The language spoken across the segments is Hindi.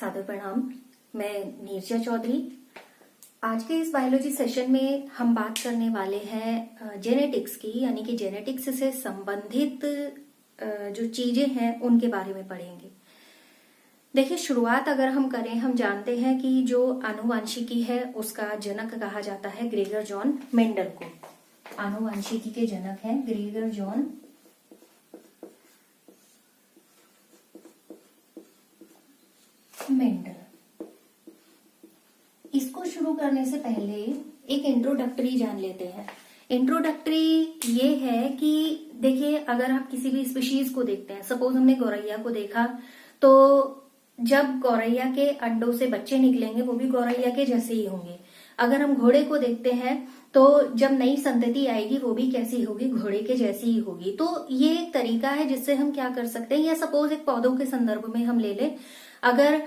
सादर प्रणाम। मैं नीरजा चौधरी। आज के इस बायोलॉजी सेशन में हम बात करने वाले हैं जेनेटिक्स की, यानी कि जेनेटिक्स से संबंधित जो चीजें हैं उनके बारे में पढ़ेंगे। देखिए, शुरुआत अगर हम करें, हम जानते हैं कि जो आनुवांशिकी है उसका जनक कहा जाता है ग्रेगर जॉन मेंडल को। आनुवांशिकी के जनक हैं ग्रेगर जॉन मेंडल। इसको शुरू करने से पहले एक इंट्रोडक्टरी जान लेते हैं। इंट्रोडक्टरी ये है कि देखिए, अगर आप किसी भी स्पीशीज को देखते हैं, सपोज हमने गौरैया को देखा, तो जब गौरैया के अंडों से बच्चे निकलेंगे वो भी गौरैया के जैसे ही होंगे। अगर हम घोड़े को देखते हैं तो जब नई संतति आएगी वो भी कैसी होगी, घोड़े के जैसी ही होगी। तो ये एक तरीका है जिससे हम क्या कर सकते हैं, या सपोज एक पौधों के संदर्भ में हम ले लें। अगर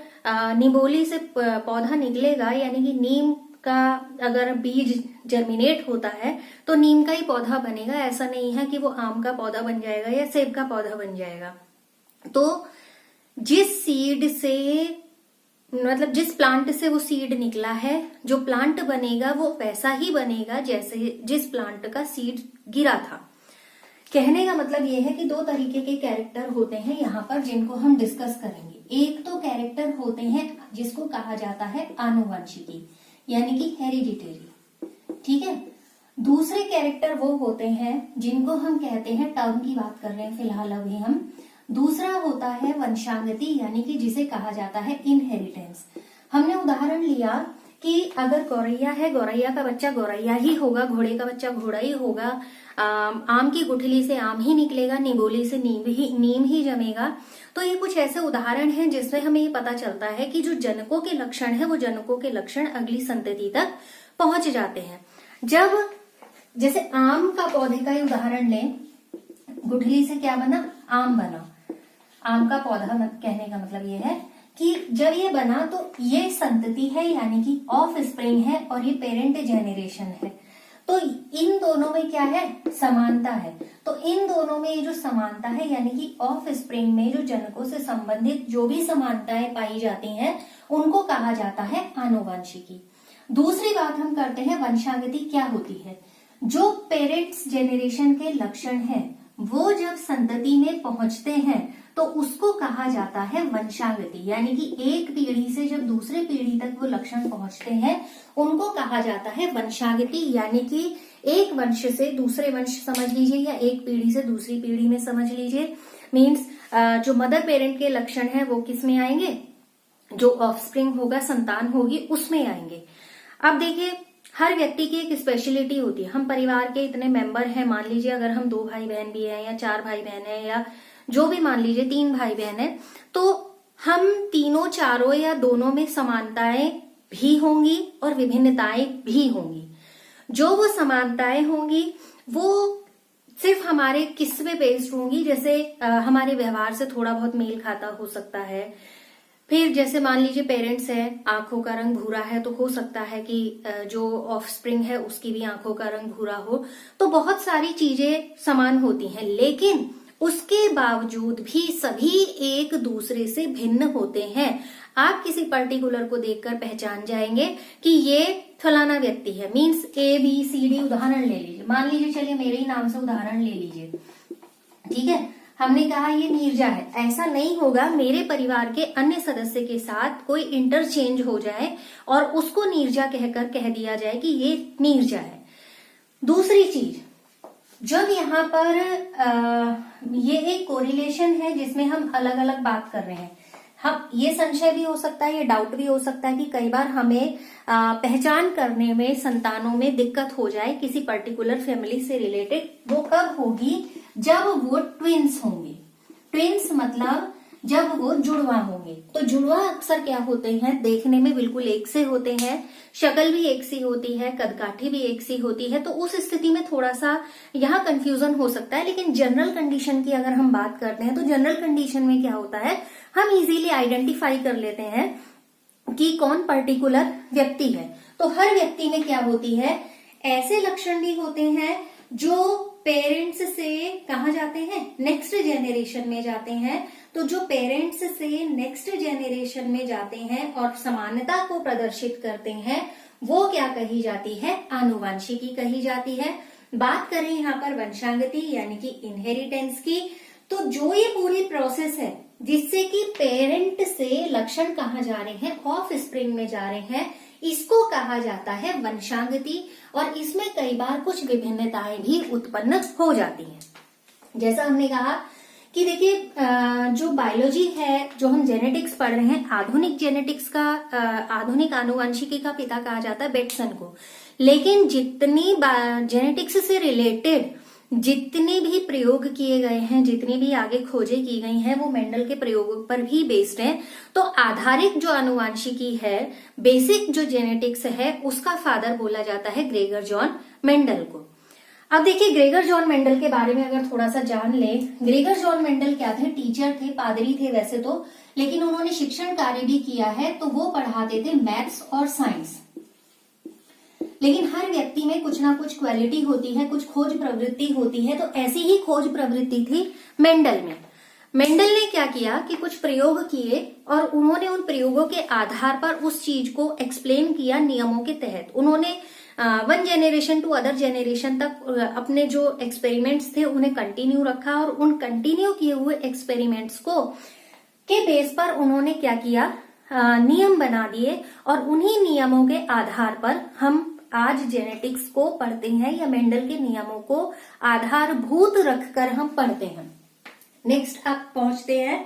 निबोली से पौधा निकलेगा, यानी कि नीम का अगर बीज जर्मिनेट होता है तो नीम का ही पौधा बनेगा। ऐसा नहीं है कि वो आम का पौधा बन जाएगा या सेब का पौधा बन जाएगा। तो जिस सीड से, मतलब जिस प्लांट से वो सीड निकला है, जो प्लांट बनेगा वो वैसा ही बनेगा जैसे जिस प्लांट का सीड गिरा था। कहने का मतलब ये है कि दो तरीके के कैरेक्टर होते हैं यहाँ पर जिनको हम डिस्कस करेंगे। एक तो कैरेक्टर होते हैं जिसको कहा जाता है आनुवंशिकी, यानी कि हेरिडिटरी, ठीक है। दूसरे कैरेक्टर वो होते हैं जिनको हम कहते हैं, टर्म की बात कर रहे हैं फिलहाल अभी हम, दूसरा होता है वंशागति, यानी कि जिसे कहा जाता है इनहेरिटेंस। हमने उदाहरण लिया कि अगर गौरैया है, गौरैया का बच्चा गौरैया ही होगा, घोड़े का बच्चा घोड़ा ही होगा, आम की गुठली से आम ही निकलेगा, नीबोली से नीम ही जमेगा। तो ये कुछ ऐसे उदाहरण हैं जिसमें हमें ये पता चलता है कि जो जनकों के लक्षण है वो जनकों के लक्षण अगली संतति तक पहुंच जाते हैं। जब जैसे आम का पौधे का ही उदाहरण लें, गुठली से क्या बना, आम बना। आम का पौधा कहने का मतलब ये है कि जब ये बना तो ये संतति है, यानी कि ऑफ स्प्रिंग है, और ये पेरेंट जेनरेशन है। तो इन दोनों में क्या है, समानता है। तो इन दोनों में ये जो समानता है, यानी कि ऑफ स्प्रिंग में जो जनकों से संबंधित जो भी समानताएं पाई जाती हैं उनको कहा जाता है आनुवंशिकी। दूसरी बात हम करते हैं, वंशागति क्या होती है। जो पेरेंट्स जेनरेशन के लक्षण हैं वो जब संतति में पहुंचते हैं तो उसको कहा जाता है वंशागति, यानी कि एक पीढ़ी से जब दूसरे पीढ़ी तक वो लक्षण पहुंचते हैं उनको कहा जाता है वंशागति। यानी कि एक वंश से दूसरे वंश समझ लीजिए, या एक पीढ़ी से दूसरी पीढ़ी में समझ लीजिए। मीन्स जो मदर पेरेंट के लक्षण है वो किस में आएंगे, जो ऑफस्प्रिंग होगा, संतान होगी, उसमें आएंगे। अब देखिए, हर व्यक्ति की एक स्पेशलिटी होती है। हम परिवार के इतने मेंबर हैं, मान लीजिए अगर हम 2 भाई बहन भी हैं, या 4 भाई बहन हैं, या जो भी मान लीजिए 3 भाई बहन है, तो हम तीनों, चारों या दोनों में समानताएं भी होंगी और विभिन्नताएं भी होंगी। जो वो समानताएं होंगी वो सिर्फ हमारे किस्से बेस्ड होंगी, जैसे हमारे व्यवहार से थोड़ा बहुत मेल खाता हो सकता है। फिर जैसे मान लीजिए पेरेंट्स है, आंखों का रंग भूरा है, तो हो सकता है कि जो ऑफस्प्रिंग है उसकी भी आंखों का रंग भूरा हो। तो बहुत सारी चीजें समान होती हैं, लेकिन उसके बावजूद भी सभी एक दूसरे से भिन्न होते हैं। आप किसी पर्टिकुलर को देखकर पहचान जाएंगे कि ये फलाना व्यक्ति है। मीन्स ABCD उदाहरण ले लीजिए, मान लीजिए, चलिए मेरे ही नाम से उदाहरण ले लीजिए, ठीक है। हमने कहा ये नीरजा है, ऐसा नहीं होगा मेरे परिवार के अन्य सदस्य के साथ कोई इंटरचेंज हो जाए और उसको नीरजा कहकर कह दिया जाए कि ये नीरजा है। दूसरी चीज, जब यहाँ पर ये एक कोरिलेशन है जिसमें हम अलग अलग बात कर रहे हैं, हम ये संशय भी हो सकता है, ये डाउट भी हो सकता है कि कई बार हमें पहचान करने में संतानों में दिक्कत हो जाए किसी पर्टिकुलर फैमिली से रिलेटेड। वो कब होगी, जब वो ट्विंस होंगे। ट्विंस मतलब जब वो जुड़वा होंगे। तो जुड़वा अक्सर क्या होते हैं, देखने में बिल्कुल एक से होते हैं, शक्ल भी एक सी होती है, कदकाठी भी एक सी होती है। तो उस स्थिति में थोड़ा सा यहाँ कंफ्यूजन हो सकता है। लेकिन जनरल कंडीशन की अगर हम बात करते हैं तो जनरल कंडीशन में क्या होता है, हम इजीली आइडेंटिफाई कर लेते हैं कि कौन पर्टिकुलर व्यक्ति है। तो हर व्यक्ति में क्या होती है, ऐसे लक्षण भी होते हैं जो पेरेंट्स से कहाँ जाते हैं, नेक्स्ट जेनरेशन में जाते हैं। तो जो पेरेंट्स से नेक्स्ट जेनरेशन में जाते हैं और समानता को प्रदर्शित करते हैं, वो क्या कही जाती है, आनुवंशिकी कही जाती है। बात करें यहाँ पर वंशांगति यानी कि इनहेरिटेंस की, तो जो ये पूरी प्रोसेस है जिससे कि पेरेंट से लक्षण कहाँ जा रहे हैं, ऑफ स्प्रिंग में जा रहे हैं, इसको कहा जाता है वंशांगति। और इसमें कई बार कुछ विभिन्नताएं भी उत्पन्न हो जाती हैं। जैसा हमने कहा कि देखिए जो बायोलॉजी है, जो हम जेनेटिक्स पढ़ रहे हैं, आधुनिक जेनेटिक्स का आधुनिक आनुवंशिकी का पिता कहा जाता है बेटसन को। लेकिन जितनी जेनेटिक्स से रिलेटेड जितने भी प्रयोग किए गए हैं, जितनी भी आगे खोजें की गई हैं, वो मेंडल के प्रयोगों पर भी बेस्ड हैं। तो आधारिक जो आनुवंशिकी है, बेसिक जो जेनेटिक्स है, उसका फादर बोला जाता है ग्रेगर जॉन मेंडल को। अब देखिए ग्रेगर जॉन मेंडल के बारे में अगर थोड़ा सा जान ले, ग्रेगर जॉन मेंडल क्या थे, टीचर थे, पादरी थे वैसे तो, लेकिन उन्होंने शिक्षण कार्य भी किया है। तो वो पढ़ाते थे मैथ्स और साइंस। लेकिन हर व्यक्ति में कुछ ना कुछ क्वालिटी होती है, कुछ खोज प्रवृत्ति होती है। तो ऐसी ही खोज प्रवृत्ति थी मेंडल में। मेंडल ने क्या किया कि कुछ प्रयोग किए और उन्होंने उन प्रयोगों के आधार पर उस चीज को एक्सप्लेन किया नियमों के तहत। उन्होंने one generation to other generation तक अपने जो एक्सपेरिमेंट्स थे उन्हें कंटिन्यू रखा और उन कंटिन्यू किए हुए एक्सपेरिमेंट्स को के बेस पर उन्होंने क्या किया, नियम बना दिए। और उन्हीं नियमों के आधार पर हम आज जेनेटिक्स को पढ़ते हैं, या मेंडल के नियमों को आधारभूत रखकर हम पढ़ते हैं। नेक्स्ट आप पहुंचते हैं।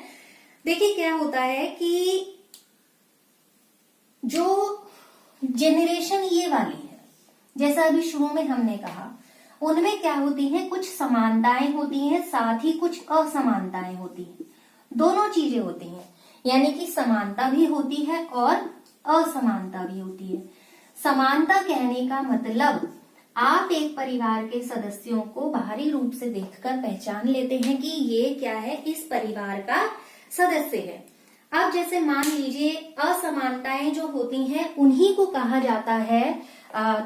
देखिए क्या होता है कि जो जेनरेशन ये वाली है, जैसा अभी शुरू में हमने कहा, उनमें क्या होती है, कुछ समानताएं होती हैं, साथ ही कुछ असमानताएं होती हैं। दोनों चीजें होती हैं, यानी कि समानता भी होती है और असमानता भी होती है। समानता कहने का मतलब आप एक परिवार के सदस्यों को बाहरी रूप से देखकर पहचान लेते हैं कि ये क्या है, इस परिवार का सदस्य है। अब जैसे मान लीजिए असमानताएं जो होती हैं उन्हीं को कहा जाता है,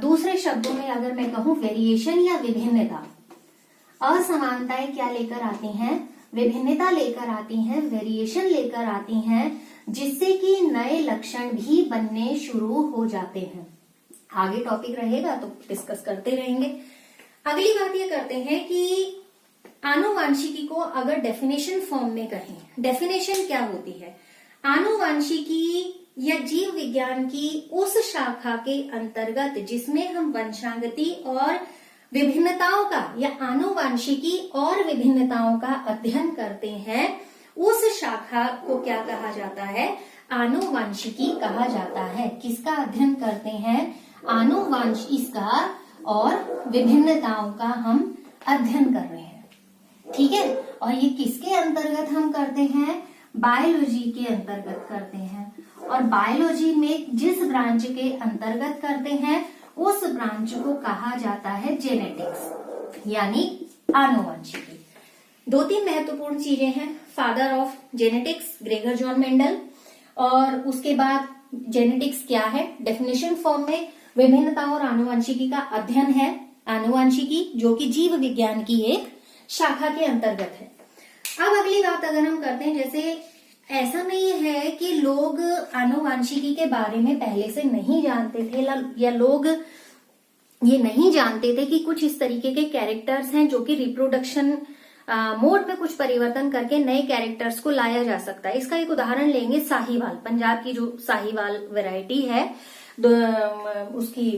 दूसरे शब्दों में अगर मैं कहूं, वेरिएशन या विभिन्नता। असमानताएं क्या लेकर आती हैं, विभिन्नता लेकर आती हैं, वेरिएशन लेकर आती हैं, जिससे कि नए लक्षण भी बनने शुरू हो जाते हैं। आगे टॉपिक रहेगा तो डिस्कस करते रहेंगे। अगली बात ये करते हैं कि आनुवंशिकी को अगर डेफिनेशन फॉर्म में कहें, डेफिनेशन क्या होती है, आनुवंशिकी या जीव विज्ञान की उस शाखा के अंतर्गत जिसमें हम वंशांगति और विभिन्नताओं का या आनुवंशिकी और विभिन्नताओं का अध्ययन करते हैं, उस शाखा को क्या कहा जाता है, आनुवंशिकी कहा जाता है। किसका अध्ययन करते हैं, आनुवंश इसका और विभिन्नताओं का हम अध्ययन कर रहे हैं। ठीक है, और ये किसके अंतर्गत हम करते हैं, बायोलॉजी के अंतर्गत करते हैं। और बायोलॉजी में जिस ब्रांच के अंतर्गत करते हैं उस ब्रांच को कहा जाता है जेनेटिक्स यानी आनुवंशिकी। दो तीन महत्वपूर्ण चीजें हैं, father of genetics Gregor John Mendel, और उसके बाद जेनेटिक्स क्या है, डेफिनेशन फॉर्म में विभिन्नता और आनुवंशिकी का अध्ययन है, आनुवंशिकी जो कि जीव विज्ञान की एक शाखा के अंतर्गत है। अब अगली बात अगर हम करते हैं, जैसे ऐसा नहीं है कि लोग आनुवंशिकी के बारे में पहले से नहीं जानते थे, या लोग ये नहीं जानते थे कि कुछ इस तरीके के कैरेक्टर्स हैं जो कि रिप्रोडक्शन मोड में कुछ परिवर्तन करके नए कैरेक्टर्स को लाया जा सकता है। इसका एक उदाहरण लेंगे, साहीवाल, पंजाब की जो साहीवाल वैरायटी है, उसकी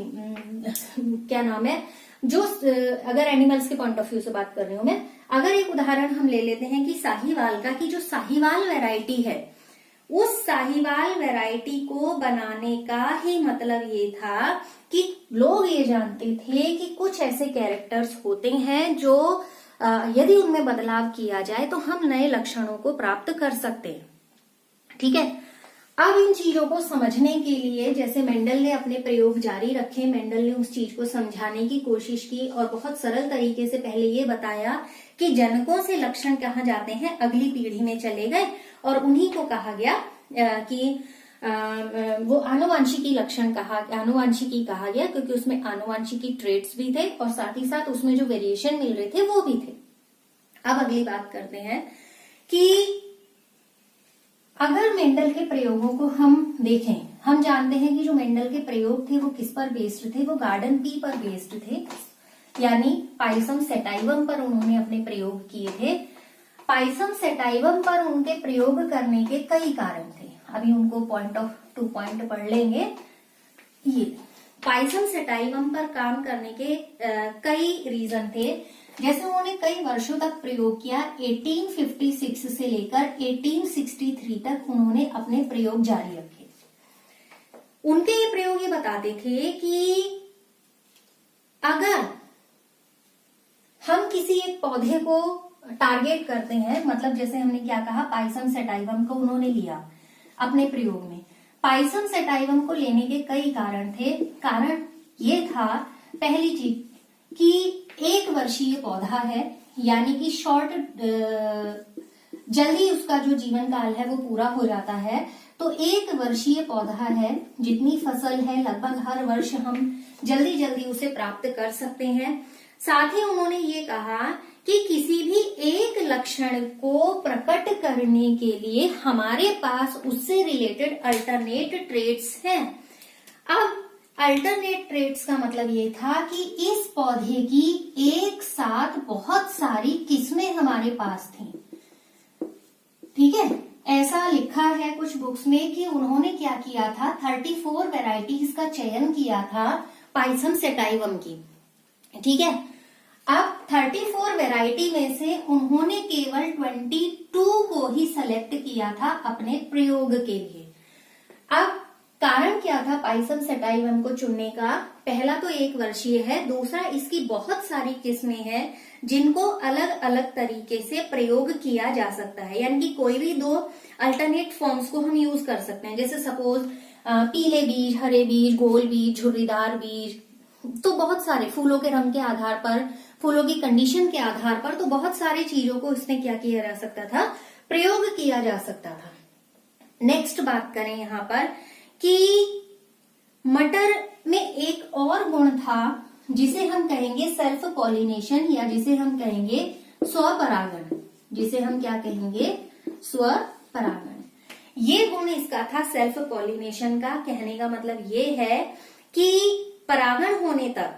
क्या नाम है, जो अगर एनिमल्स के पॉइंट ऑफ व्यू से बात कर रही हूं मैं, अगर एक उदाहरण हम ले लेते हैं कि साहीवाल का, कि जो साहीवाल वैरायटी है, उस साहीवाल वैरायटी को बनाने का ही मतलब ये था कि लोग ये जानते थे कि कुछ ऐसे कैरेक्टर्स होते हैं जो यदि उनमें बदलाव किया जाए तो हम नए लक्षणों को प्राप्त कर सकते हैं। ठीक है, अब इन चीजों को समझने के लिए जैसे मेंडल ने अपने प्रयोग जारी रखे, मेंडल ने उस चीज को समझाने की कोशिश की और बहुत सरल तरीके से पहले ये बताया कि जनकों से लक्षण कहाँ जाते हैं, अगली पीढ़ी में चले गए और उन्हीं को कहा गया कि वो आनुवांशिकी लक्षण आनुवांशिकी कहा गया, क्योंकि उसमें आनुवांशिकी ट्रेट्स भी थे और साथ ही साथ उसमें जो वेरिएशन मिल रहे थे वो भी थे। अब अगली बात करते हैं कि अगर मेंडल के प्रयोगों को हम देखें, हम जानते हैं कि जो मेंडल के प्रयोग थे वो किस पर बेस्ड थे, वो गार्डन पी पर बेस्ड थे, यानी पाइसम सेटाइवम पर उन्होंने अपने प्रयोग किए थे। पाइसम सेटाइवम पर उनके प्रयोग करने के कई कारण थे, अभी उनको पॉइंट पढ़ लेंगे। ये पाइसम सेटाइवम पर काम करने के कई रीजन थे। जैसे उन्होंने कई वर्षों तक प्रयोग किया, 1856 से लेकर 1863 तक उन्होंने अपने प्रयोग जारी रखे। उनके ये प्रयोग ये बताते थे कि अगर हम किसी एक पौधे को टारगेट करते हैं, मतलब जैसे हमने क्या कहा, पाइसम सेटाइवम को उन्होंने लिया अपने प्रयोग में। पाइसम सेटाइवम को लेने के कई कारण थे। कारण ये था, पहली चीज कि 1 वर्षीय पौधा है, यानी कि शॉर्ट, जल्दी उसका जो जीवन काल है वो पूरा हो जाता है। तो 1 वर्षीय पौधा है, जितनी फसल है लगभग हर वर्ष हम जल्दी जल्दी उसे प्राप्त कर सकते हैं। साथ ही उन्होंने ये कहा कि किसी भी एक लक्षण को प्रकट करने के लिए हमारे पास उससे रिलेटेड अल्टरनेट ट्रेट्स हैं। अब अल्टरनेट ट्रेट्स का मतलब ये था कि इस पौधे की एक साथ बहुत सारी किस्में हमारे पास थी। ठीक है, ऐसा लिखा है कुछ बुक्स में कि उन्होंने क्या किया था, 34 वेराइटीज का चयन किया था पाइसम सेटाइवम की। ठीक है, अब 34 वैरायटी में से उन्होंने केवल 22 को ही सेलेक्ट किया था अपने प्रयोग के लिए। अब कारण क्या था पाइसम सेटाइवम को चुनने का? पहला तो 1 वर्षीय है, दूसरा इसकी बहुत सारी किस्में हैं जिनको अलग अलग तरीके से प्रयोग किया जा सकता है, यानी कि कोई भी 2 अल्टरनेट फॉर्म्स को हम यूज कर सकते हैं। जैसे सपोज पीले बीज, हरे बीज, गोल बीज, झुर्रीदार बीज, तो बहुत सारे फूलों के रंग के आधार पर, फूलों की कंडीशन के आधार पर, तो बहुत सारी चीजों को इसमें क्या किया जा सकता था, प्रयोग किया जा सकता था। नेक्स्ट बात करें यहाँ पर कि मटर में एक और गुण था जिसे हम कहेंगे सेल्फ पॉलिनेशन, या जिसे हम कहेंगे स्वपरागण, जिसे हम क्या कहेंगे, स्वपरागण। ये गुण इसका था सेल्फ पॉलिनेशन का। कहने का मतलब ये है कि परागण होने तक,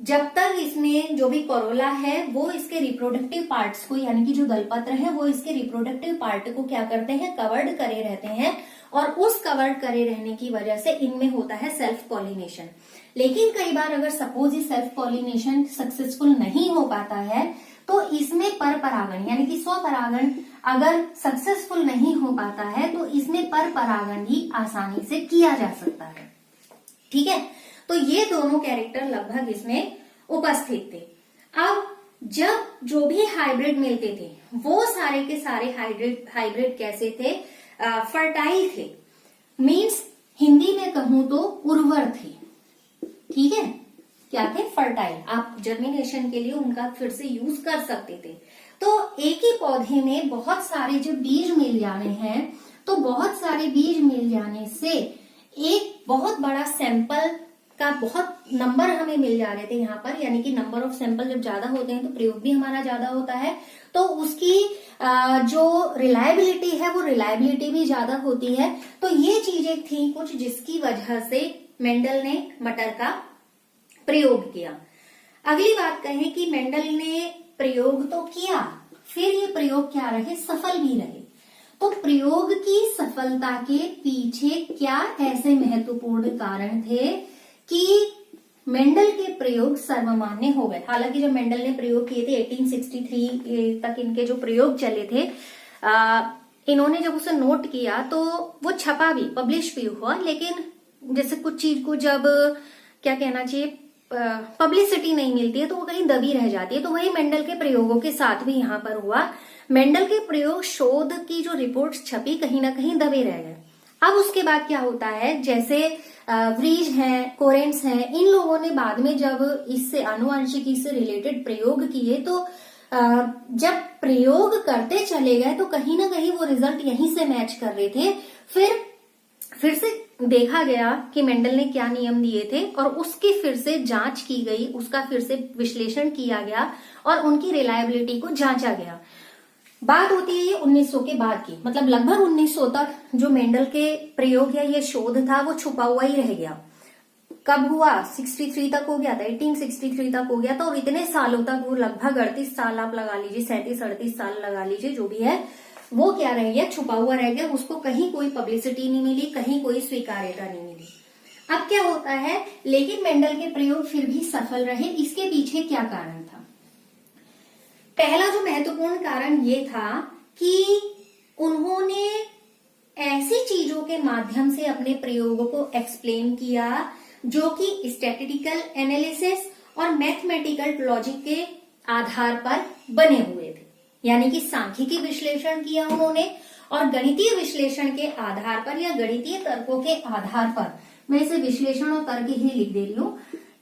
जब तक इसमें जो भी कोरोला है वो इसके रिप्रोडक्टिव पार्ट्स को, यानी कि जो दलपत्र है वो इसके रिप्रोडक्टिव पार्ट को क्या करते हैं, कवर्ड करे रहते हैं, और उस कवर्ड करे रहने की वजह से इनमें होता है सेल्फ पॉलिनेशन। लेकिन कई बार अगर सपोज ये सेल्फ पॉलिनेशन सक्सेसफुल नहीं हो पाता है तो इसमें पर परागण, यानी कि स्वपरागण अगर सक्सेसफुल नहीं हो पाता है तो इसमें पर परागण भी आसानी से किया जा सकता है। ठीक है, तो ये दोनों कैरेक्टर लगभग इसमें उपस्थित थे। अब जब जो भी हाइब्रिड मिलते थे वो सारे के सारे हाइब्रिड कैसे थे, फर्टाइल थे, मींस हिंदी में कहूं तो उर्वर थे। ठीक है, क्या थे, फर्टाइल। आप जर्मिनेशन के लिए उनका फिर से यूज कर सकते थे। तो एक ही पौधे में बहुत सारे जब बीज मिल जाने हैं, तो बहुत सारे बीज मिल जाने से एक बहुत बड़ा सैंपल का बहुत नंबर हमें मिल जा रहे थे यहाँ पर, यानी कि नंबर ऑफ सैंपल जब ज्यादा होते हैं तो प्रयोग भी हमारा ज्यादा होता है, तो उसकी जो रिलायबिलिटी है वो रिलायबिलिटी भी ज्यादा होती है। तो ये चीजें थी कुछ जिसकी वजह से मेंडल ने मटर का प्रयोग किया। अगली बात कहें कि मेंडल ने प्रयोग तो किया, फिर ये प्रयोग क्या रहे, सफल भी रहे। तो प्रयोग की सफलता के पीछे क्या ऐसे महत्वपूर्ण कारण थे कि मेंडल के प्रयोग सर्वमान्य हो गए। हालांकि जब मेंडल ने प्रयोग किए थे 1863 तक इनके जो प्रयोग चले थे, इन्होंने जब उसे नोट किया तो वो छपा भी, पब्लिश भी हुआ, लेकिन जैसे कुछ चीज को जब क्या कहना चाहिए पब्लिसिटी नहीं मिलती है तो वो कहीं दबी रह जाती है। तो वही मेंडल के प्रयोगों के साथ भी यहाँ पर हुआ। मेंडल के प्रयोग शोध की जो रिपोर्ट्स छपी कहीं ना कहीं दबे रह गए। अब उसके बाद क्या होता है, जैसे व्रीज हैं, कोरेंट्स हैं, इन लोगों ने बाद में जब इससे आनुवंशिकी से रिलेटेड प्रयोग किए तो जब प्रयोग करते चले गए तो कहीं ना कहीं वो रिजल्ट यहीं से मैच कर रहे थे। फिर फिर से देखा गया कि मेंडल ने क्या नियम दिए थे और उसकी फिर से जांच की गई, उसका फिर से विश्लेषण किया गया और उनकी रिलायबिलिटी को जांचा गया। बात होती है ये 1900 के बाद की, मतलब लगभग 1900 तक जो मेंडल के प्रयोग या ये शोध था वो छुपा हुआ ही रह गया। कब हुआ? 63 तक हो गया था, 1863 तक हो गया था, और इतने सालों तक वो लगभग 38 साल आप लगा लीजिए, 37-38 साल लगा लीजिए, जो भी है वो क्या रह गया, छुपा हुआ रह गया। उसको कहीं कोई पब्लिसिटी नहीं मिली, कहीं कोई स्वीकार्यता नहीं मिली। अब क्या होता है, लेकिन मेंडल के प्रयोग फिर भी सफल रहे। इसके पीछे क्या कारण था? पहला जो महत्वपूर्ण कारण ये था कि उन्होंने ऐसी चीजों के माध्यम से अपने प्रयोगों को एक्सप्लेन किया जो कि स्टैटिस्टिकल एनालिसिस और मैथमेटिकल लॉजिक के आधार पर बने हुए थे। यानी कि सांख्यिकी विश्लेषण किया उन्होंने और गणितीय विश्लेषण के आधार पर या गणितीय तर्कों के आधार पर, मैं इसे विश्लेषण और तर्क ही लिख दे रही हूं,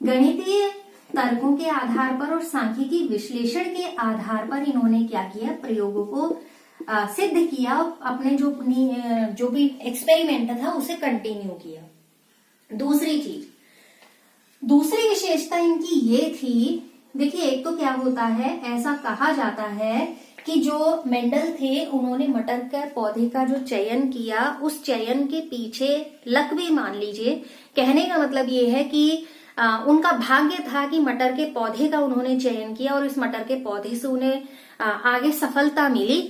गणितीय तर्कों के आधार पर और सांख्यिकी विश्लेषण के आधार पर इन्होंने क्या किया, प्रयोगों को सिद्ध किया, अपने जो भी एक्सपेरिमेंट था उसे कंटिन्यू किया। दूसरी विशेषता इनकी ये थी, देखिए एक तो क्या होता है, ऐसा कहा जाता है कि जो मेंडल थे उन्होंने मटर के पौधे का जो चयन किया, उस चयन के पीछे लक भी मान लीजिए, कहने का मतलब ये है कि उनका भाग्य था कि मटर के पौधे का उन्होंने चयन किया और इस मटर के पौधे से उन्हें आगे सफलता मिली।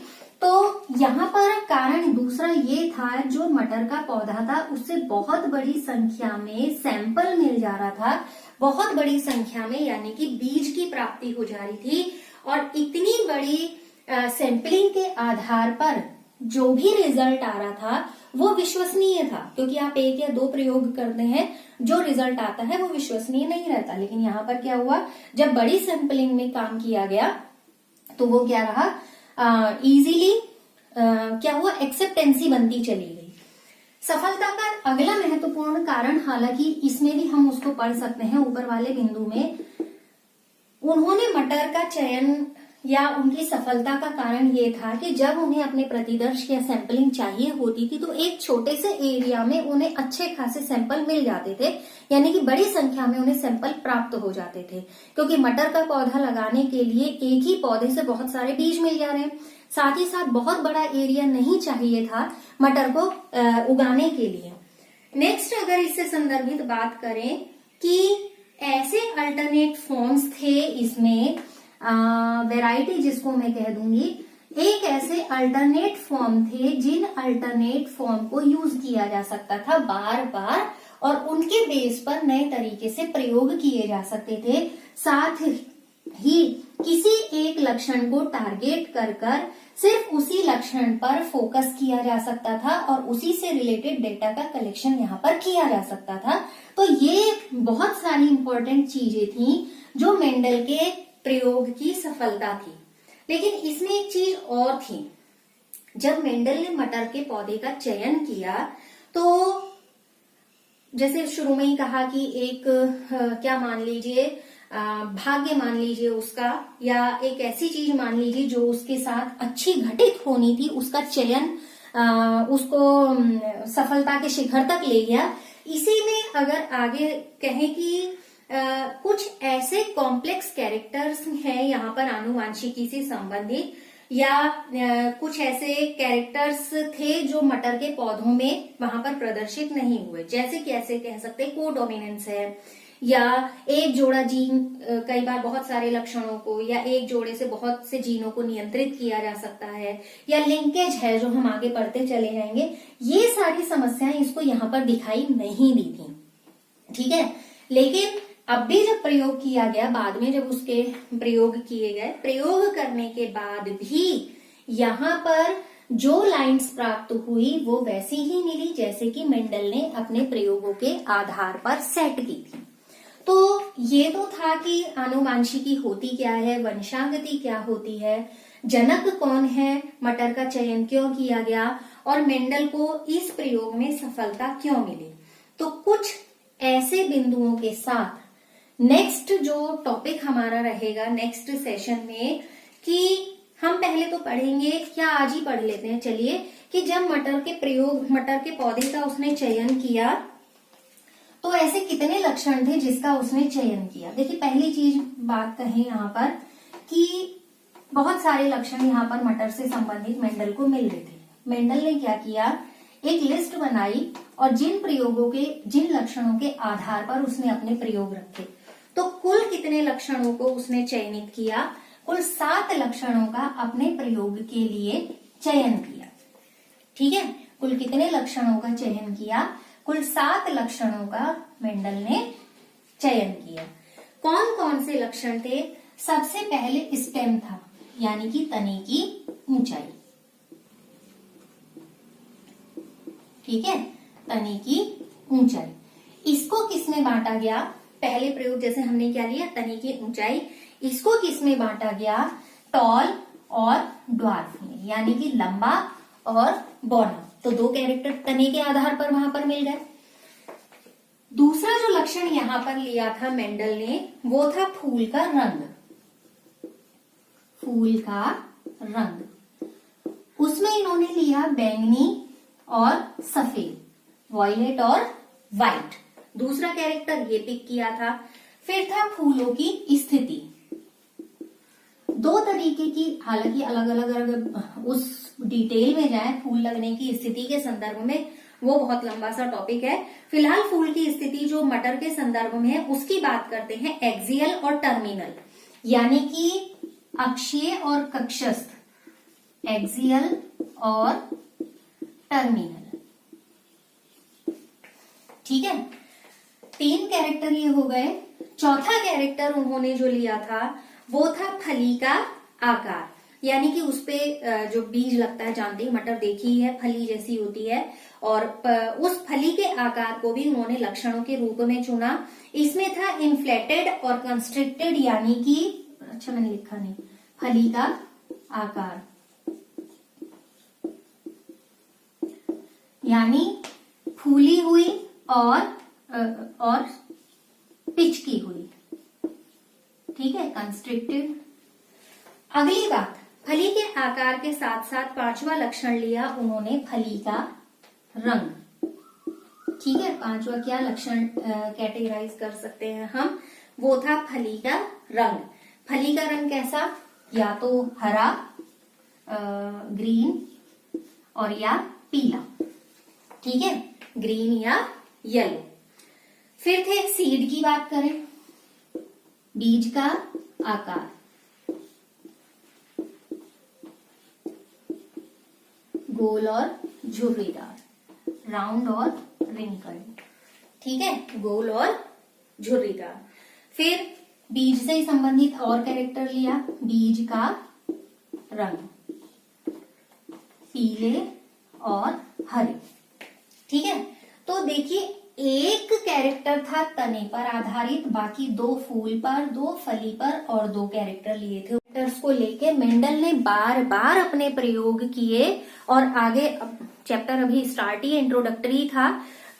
तो यहाँ पर कारण दूसरा ये था, जो मटर का पौधा था उससे बहुत बड़ी संख्या में सैंपल मिल जा रहा था, बहुत बड़ी संख्या में, यानी कि बीज की प्राप्ति हो जा रही थी। और इतनी बड़ी सैंपलिंग के आधार पर जो भी रिजल्ट आ रहा था वो विश्वसनीय था, क्योंकि आप 1 या 2 प्रयोग करते हैं, जो रिजल्ट आता है वो विश्वसनीय नहीं रहता। लेकिन यहाँ पर क्या हुआ, जब बड़ी सैंपलिंग में काम किया गया तो वो क्या रहा, इजीली क्या हुआ, एक्सेप्टेंसी बनती चली गई। सफलता का अगला महत्वपूर्ण कारण, हालांकि इसमें भी हम उसको पढ़ सकते हैं ऊपर वाले बिंदु में, उन्होंने मटर का चयन या उनकी सफलता का कारण ये था कि जब उन्हें अपने प्रतिदर्श या सैंपलिंग चाहिए होती थी तो एक छोटे से एरिया में उन्हें अच्छे खासे सैंपल मिल जाते थे, यानी कि बड़ी संख्या में उन्हें सैंपल प्राप्त हो जाते थे। क्योंकि मटर का पौधा लगाने के लिए एक ही पौधे से बहुत सारे बीज मिल जा रहे हैं, साथ ही साथ बहुत बड़ा एरिया नहीं चाहिए था मटर को उगाने के लिए। नेक्स्ट, अगर इससे संदर्भित बात करें कि ऐसे अल्टरनेट फॉर्म्स थे इसमें, वैरायटी जिसको मैं कह दूंगी, एक ऐसे अल्टरनेट फॉर्म थे जिन अल्टरनेट फॉर्म को यूज किया जा सकता था बार बार और उनके बेस पर नए तरीके से प्रयोग किए जा सकते थे। साथ ही किसी एक लक्षण को टारगेट कर सिर्फ उसी लक्षण पर फोकस किया जा सकता था और उसी से रिलेटेड डेटा का कलेक्शन यहाँ पर किया जा सकता था। तो ये बहुत सारी इंपॉर्टेंट चीजें थी जो मेंडल के प्रयोग की सफलता थी। लेकिन इसमें एक चीज और थी, जब मेंडल ने मटर के पौधे का चयन किया तो जैसे शुरू में ही कहा कि एक क्या मान लीजिए, भाग्य मान लीजिए उसका, या एक ऐसी चीज मान लीजिए जो उसके साथ अच्छी घटित होनी थी, उसका चयन उसको सफलता के शिखर तक ले गया। इसी में अगर आगे कहें कि कुछ ऐसे कॉम्प्लेक्स कैरेक्टर्स हैं यहाँ पर आनुवांशिकी से संबंधित, या कुछ ऐसे कैरेक्टर्स थे जो मटर के पौधों में वहां पर प्रदर्शित नहीं हुए, जैसे कैसे कह सकते हैं, कोडोमिनेंस है, या एक जोड़ा जीन कई बार बहुत सारे लक्षणों को या एक जोड़े से बहुत से जीनों को नियंत्रित किया जा सकता है, या लिंकेज है जो हम आगे पढ़ते चले जाएंगे। ये सारी समस्याएं इसको यहाँ पर दिखाई नहीं दी थी, ठीक है। लेकिन अब भी जब प्रयोग किया गया, बाद में जब उसके प्रयोग किए गए, प्रयोग करने के बाद भी यहाँ पर जो लाइंस प्राप्त हुई वो वैसी ही मिली जैसे कि मेंडल ने अपने प्रयोगों के आधार पर सेट की थी। तो ये तो था कि आनुवांशिकी होती क्या है, वंशागति क्या होती है, जनक कौन है, मटर का चयन क्यों किया गया और मेंडल को इस प्रयोग में सफलता क्यों मिली। तो कुछ ऐसे बिंदुओं के साथ नेक्स्ट जो टॉपिक हमारा रहेगा नेक्स्ट सेशन में, कि हम पहले तो पढ़ेंगे, क्या आज ही पढ़ लेते हैं चलिए, कि जब मटर के पौधे का उसने चयन किया तो ऐसे कितने लक्षण थे जिसका उसने चयन किया। देखिए पहली चीज बात कहें यहाँ पर कि बहुत सारे लक्षण यहाँ पर मटर से संबंधित मेंडल को मिल रहे थे। मेंडल ने क्या किया, एक लिस्ट बनाई और जिन लक्षणों के आधार पर उसने अपने प्रयोग रखे, तो कुल कितने लक्षणों को उसने चयनित किया, कुल 7 लक्षणों का अपने प्रयोग के लिए चयन किया। ठीक है, कुल कितने लक्षणों का चयन किया, कुल 7 लक्षणों का मेंडल ने चयन किया। कौन कौन से लक्षण थे, सबसे पहले स्टेम था, यानी कि तने की ऊंचाई। ठीक है, तने की ऊंचाई। इसको किसमें बांटा गया, पहले प्रयोग जैसे हमने क्या लिया, तने की ऊंचाई, इसको किसमें बांटा गया, टॉल और ड्वार्फ में, यानी कि लंबा और बौना। तो 2 कैरेक्टर तने के आधार पर वहां पर मिल गए। दूसरा जो लक्षण यहां पर लिया था मेंडल ने, वो था फूल का रंग। फूल का रंग, उसमें इन्होंने लिया बैंगनी और सफेद, वॉयलेट और व्हाइट। दूसरा कैरेक्टर ये पिक किया था। फिर था फूलों की स्थिति। 2 तरीके की, हालांकि अलग अलग, अगर उस डिटेल में जाए फूल लगने की स्थिति के संदर्भ में, वो बहुत लंबा सा टॉपिक है। फिलहाल फूल की स्थिति जो मटर के संदर्भ में है उसकी बात करते हैं, एक्सियल और टर्मिनल, यानी कि अक्षीय और कक्षस्थ, एक्सियल और टर्मिनल। ठीक है, 3 कैरेक्टर ये हो गए। चौथा कैरेक्टर उन्होंने जो लिया था वो था फली का आकार, यानी कि उसपे जो बीज लगता है, जानते हैं मटर देखी है, फली जैसी होती है, और उस फली के आकार को भी उन्होंने लक्षणों के रूप में चुना। इसमें था इन्फ्लेटेड और कंस्ट्रिक्टेड, यानी कि, अच्छा मैंने लिखा नहीं, फली का आकार यानी फूली हुई और पिचकी हुई। ठीक है, कंस्ट्रिक्टेड। अगली बात, फली के आकार के साथ साथ 5वां लक्षण लिया उन्होंने, फली का रंग। ठीक है, 5वां क्या लक्षण कैटेगराइज कर सकते हैं हम, वो था फली का रंग। फली का रंग कैसा, या तो हरा, ग्रीन और या पीला। ठीक है, ग्रीन या येलो। फिर थे सीड की बात करें, बीज का आकार, गोल और झुर्रीदार, राउंड और रिंकल्ड। ठीक है, गोल और झुर्रीदार। फिर बीज से ही संबंधित और कैरेक्टर लिया, बीज का रंग, पीले और हरे। ठीक है, तो देखिए एक कैरेक्टर था तने पर आधारित, बाकी 2 फूल पर, 2 फली पर और 2 कैरेक्टर लिए थे। कैरेक्टर्स को लेके मेंडल ने बार बार अपने प्रयोग किए, और आगे चैप्टर अभी स्टार्ट ही इंट्रोडक्टरी था,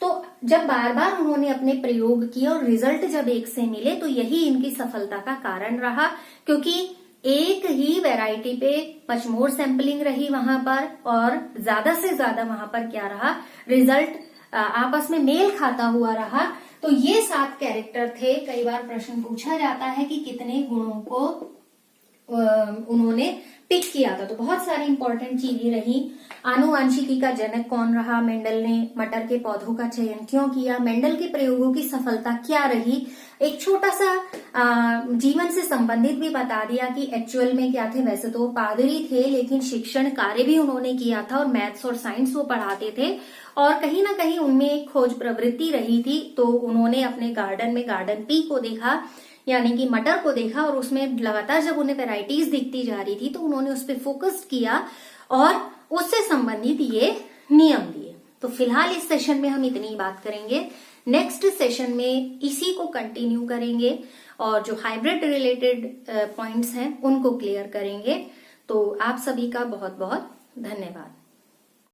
तो जब बार बार उन्होंने अपने प्रयोग किए और रिजल्ट जब एक से मिले, तो यही इनकी सफलता का कारण रहा, क्योंकि एक ही वैरायटी पे पचमोर सैंपलिंग रही वहां पर, और ज्यादा से ज्यादा वहां पर क्या रहा, रिजल्ट आपस में मेल खाता हुआ रहा। तो ये 7 कैरेक्टर थे। कई बार प्रश्न पूछा जाता है कि कितने गुणों को उन्होंने पिक किया था, तो बहुत सारी इंपॉर्टेंट चीजें रही। आनुवांशिकी का जनक कौन रहा, मेंडल ने मटर के पौधों का चयन क्यों किया, मेंडल के प्रयोगों की सफलता क्या रही, एक छोटा सा जीवन से संबंधित भी बता दिया कि एक्चुअल में क्या थे। वैसे तो वो पादरी थे, लेकिन शिक्षण कार्य भी उन्होंने किया था, और मैथ्स और साइंस वो पढ़ाते थे, और कहीं ना कहीं उनमें एक खोज प्रवृत्ति रही थी। तो उन्होंने अपने गार्डन में गार्डन पी को देखा, यानी कि मटर को देखा, और उसमें लगातार जब उन्हें वैरायटीज दिखती जा रही थी, तो उन्होंने उस पर फोकस किया और उससे संबंधित ये नियम दिए। तो फिलहाल इस सेशन में हम इतनी बात करेंगे। नेक्स्ट सेशन में इसी को कंटिन्यू करेंगे, और जो हाइब्रिड रिलेटेड पॉइंट्स हैं उनको क्लियर करेंगे। तो आप सभी का बहुत बहुत धन्यवाद।